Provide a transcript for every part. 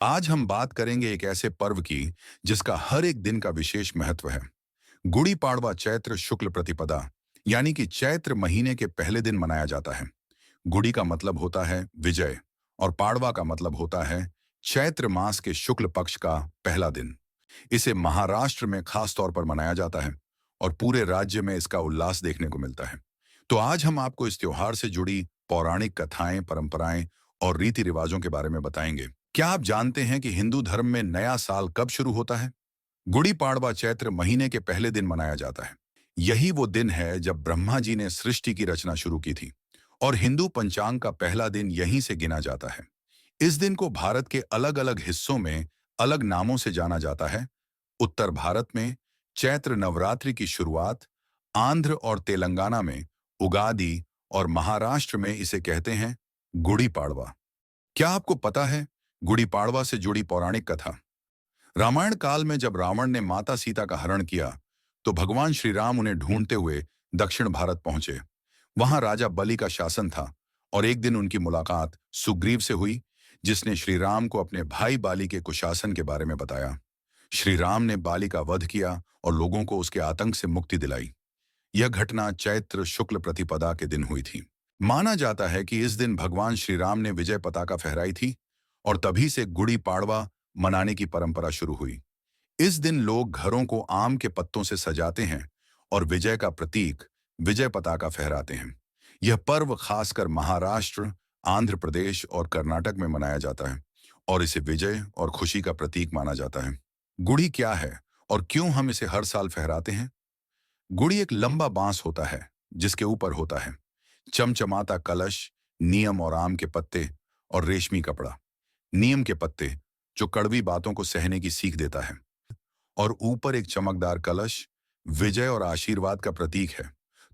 आज हम बात करेंगे एक ऐसे पर्व की जिसका हर एक दिन का विशेष महत्व है। गुड़ी पाड़वा चैत्र शुक्ल प्रतिपदा यानी कि चैत्र महीने के पहले दिन मनाया जाता है। गुड़ी का मतलब होता है विजय और पाड़वा का मतलब होता है चैत्र मास के शुक्ल पक्ष का पहला दिन। इसे महाराष्ट्र में खास तौर पर मनाया जाता है और पूरे राज्य में इसका उल्लास देखने को मिलता है। तो आज हम आपको इस त्योहार से जुड़ी पौराणिक कथाएं, परंपराएं और रीति रिवाजों के बारे में बताएंगे। क्या आप जानते हैं कि हिंदू धर्म में नया साल कब शुरू होता है? गुड़ी पाड़वा चैत्र महीने के पहले दिन मनाया जाता है। यही वो दिन है जब ब्रह्मा जी ने सृष्टि की रचना शुरू की थी और हिंदू पंचांग का पहला दिन यहीं से गिना जाता है। इस दिन को भारत के अलग अलग हिस्सों में अलग नामों से जाना जाता है। उत्तर भारत में चैत्र नवरात्रि की शुरुआत, आंध्र और तेलंगाना में उगादि और महाराष्ट्र में इसे कहते हैं गुड़ी पाड़वा। क्या आपको पता है गुड़ी पाड़वा से जुड़ी पौराणिक कथा? रामायण काल में जब रावण ने माता सीता का हरण किया तो भगवान श्री राम उन्हें ढूंढते हुए दक्षिण भारत पहुंचे। वहां राजा बलि का शासन था और एक दिन उनकी मुलाकात सुग्रीव से हुई, जिसने श्री राम को अपने भाई बाली के कुशासन के बारे में बताया। श्री राम ने बाली का वध किया और लोगों को उसके आतंक से मुक्ति दिलाई। यह घटना चैत्र शुक्ल प्रतिपदा के दिन हुई थी। माना जाता है कि इस दिन भगवान श्री राम ने विजय पताका फहराई थी और तभी से गुड़ी पाड़वा मनाने की परंपरा शुरू हुई। इस दिन लोग घरों को आम के पत्तों से सजाते हैं और विजय का प्रतीक विजय पताका फहराते हैं। यह पर्व खासकर महाराष्ट्र, आंध्र प्रदेश और कर्नाटक में मनाया जाता है और इसे विजय और खुशी का प्रतीक माना जाता है। गुड़ी क्या है और क्यों हम इसे हर साल फहराते हैं? गुड़ी एक लंबा बांस होता है जिसके ऊपर होता है चमचमाता कलश, नीम और आम के पत्ते और रेशमी कपड़ा। नीम के पत्ते जो कड़वी बातों को सहने की सीख देता है और ऊपर एक चमकदार कलश विजय और आशीर्वाद का प्रतीक है।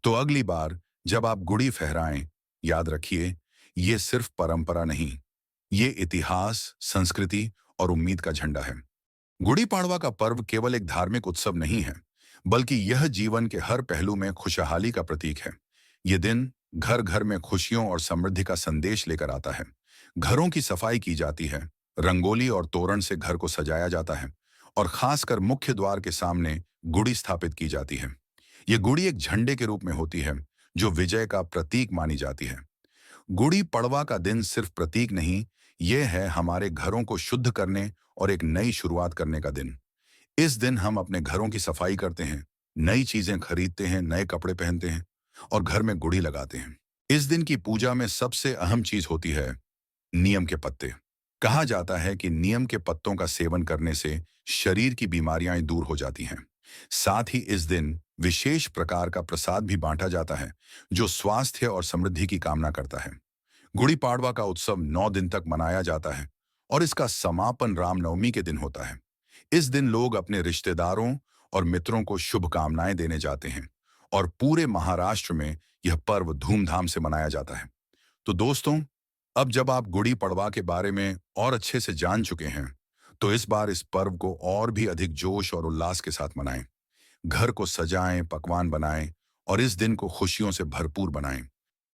तो अगली बार जब आप गुड़ी फहराएं, याद रखिए, ये सिर्फ परंपरा नहीं, ये इतिहास, संस्कृति और उम्मीद का झंडा है। गुड़ी पाड़वा का पर्व केवल एक धार्मिक उत्सव नहीं है, बल्कि यह जीवन के हर पहलू में खुशहाली का प्रतीक है। ये दिन घर घर में खुशियों और समृद्धि का संदेश लेकर आता है। घरों की सफाई की जाती है, रंगोली और तोरण से घर को सजाया जाता है और खासकर मुख्य द्वार के सामने गुड़ी स्थापित की जाती है। ये गुड़ी एक झंडे के रूप में होती है जो विजय का प्रतीक मानी जाती है। गुड़ी पड़वा का दिन सिर्फ प्रतीक नहीं, यह है हमारे घरों को शुद्ध करने और एक नई शुरुआत करने का दिन। इस दिन हम अपने घरों की सफाई करते हैं, नई चीजें खरीदते हैं, नए कपड़े पहनते हैं और घर में गुड़ी लगाते हैं। इस दिन की पूजा में सबसे अहम चीज होती है नीम के पत्ते। कहा जाता है कि नीम के पत्तों का सेवन करने से शरीर की बीमारियां दूर हो जाती हैं। साथ ही इस दिन विशेष प्रकार का प्रसाद भी बांटा जाता है जो स्वास्थ्य और समृद्धि की कामना करता है। गुड़ी पाड़वा का उत्सव 9 दिन तक मनाया जाता है और इसका समापन रामनवमी के दिन होता है। इस दिन लोग अपने रिश्तेदारों और मित्रों को शुभकामनाएं देने जाते हैं और पूरे महाराष्ट्र में यह पर्व धूमधाम से मनाया जाता है। तो दोस्तों, अब जब आप गुड़ी पड़वा के बारे में और अच्छे से जान चुके हैं, तो इस बार इस पर्व को और भी अधिक जोश और उल्लास के साथ मनाएं। घर को सजाएं, पकवान बनाएं और इस दिन को खुशियों से भरपूर बनाएं।